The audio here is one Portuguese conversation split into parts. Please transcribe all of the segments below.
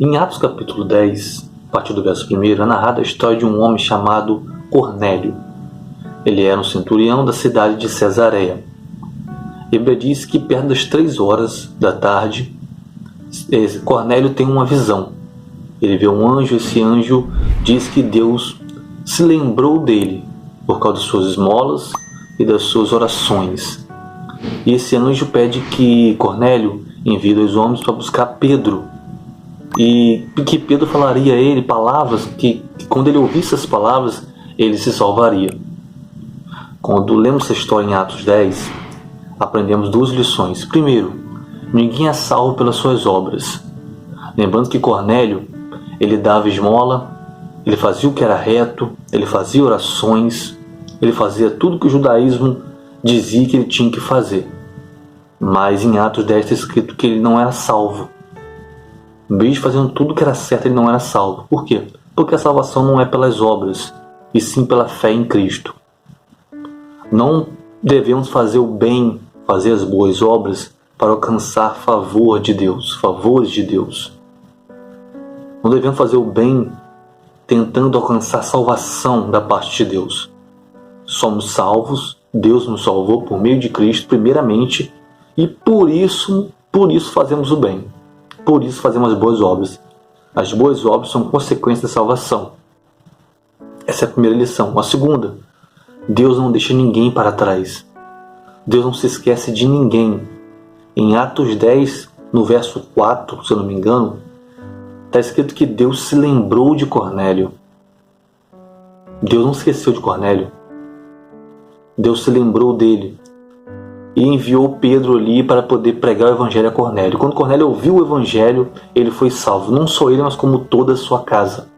Em Atos capítulo 10, a partir do verso 1, é narrada a história de um homem chamado Cornélio. Ele era um centurião da cidade de Cesareia. A Bíblia diz que perto das 3 horas da tarde, Cornélio tem uma visão. Ele vê um anjo, esse anjo diz que Deus se lembrou dele por causa das suas esmolas e das suas orações. E esse anjo pede que Cornélio envie 2 homens para buscar Pedro. E que Pedro falaria a ele palavras que quando ele ouvisse essas palavras, ele se salvaria. Quando lemos essa história em Atos 10, aprendemos 2 lições. Primeiro, ninguém é salvo pelas suas obras. Lembrando que Cornélio, ele dava esmola, ele fazia o que era reto, ele fazia orações, ele fazia tudo que o judaísmo dizia que ele tinha que fazer. Mas em Atos 10 está escrito que ele não era salvo. Mesmo fazendo tudo que era certo, ele não era salvo. Por quê? Porque a salvação não é pelas obras, e sim pela fé em Cristo. Não devemos fazer o bem, fazer as boas obras para alcançar favores de Deus. Não devemos fazer o bem tentando alcançar salvação da parte de Deus. Somos salvos, Deus nos salvou por meio de Cristo primeiramente, e por isso fazemos o bem. Por isso fazemos as boas obras. As boas obras são consequência da salvação. Essa é a primeira lição. A segunda, Deus não deixa ninguém para trás. Deus não se esquece de ninguém. Em Atos 10, no verso 4, se eu não me engano, está escrito que Deus se lembrou de Cornélio. Deus não esqueceu de Cornélio. Deus se lembrou dele e enviou Pedro ali para poder pregar o evangelho a Cornélio. Quando Cornélio ouviu o evangelho, ele foi salvo. Não só ele, mas como toda a sua casa.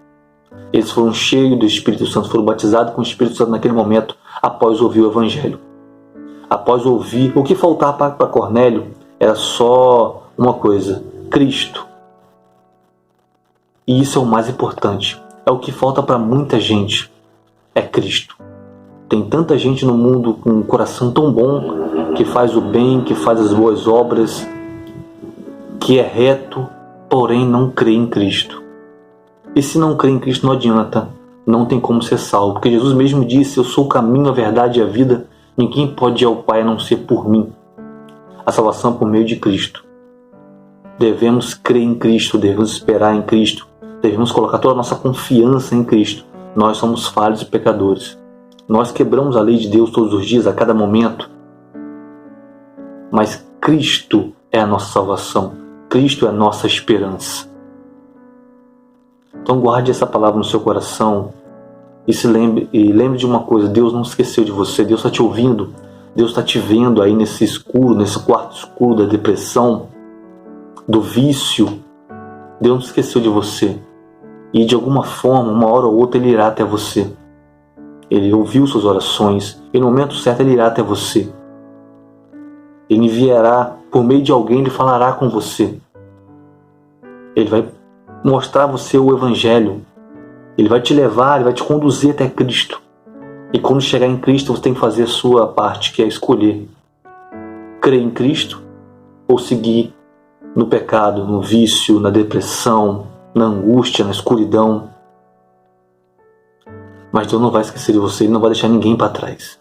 Eles foram cheios do Espírito Santo, foram batizados com o Espírito Santo naquele momento, após ouvir o evangelho. Após ouvir, o que faltava para Cornélio era só uma coisa: Cristo. E isso é o mais importante. É o que falta para muita gente. É Cristo. Tem tanta gente no mundo com um coração tão bom, que faz o bem, que faz as boas obras, que é reto, porém não crê em Cristo. E se não crê em Cristo não adianta, não tem como ser salvo. Porque Jesus mesmo disse: eu sou o caminho, a verdade e a vida. Ninguém pode ir ao Pai a não ser por mim. A salvação é por meio de Cristo. Devemos crer em Cristo, devemos esperar em Cristo. Devemos colocar toda a nossa confiança em Cristo. Nós somos falhos e pecadores. Nós quebramos a lei de Deus todos os dias, a cada momento. Mas Cristo é a nossa salvação. Cristo é a nossa esperança. Então guarde essa palavra no seu coração e lembre de uma coisa: Deus não esqueceu de você. Deus está te ouvindo. Deus está te vendo aí nesse escuro, nesse quarto escuro da depressão, do vício. Deus não esqueceu de você. E de alguma forma, uma hora ou outra, Ele irá até você. Ele ouviu suas orações e no momento certo Ele irá até você. Ele enviará, por meio de alguém, Ele falará com você. Ele vai mostrar a você o Evangelho. Ele vai te levar, Ele vai te conduzir até Cristo. E quando chegar em Cristo, você tem que fazer a sua parte, que é escolher. Crer em Cristo ou seguir no pecado, no vício, na depressão, na angústia, na escuridão. Mas Deus não vai esquecer de você, Ele não vai deixar ninguém para trás.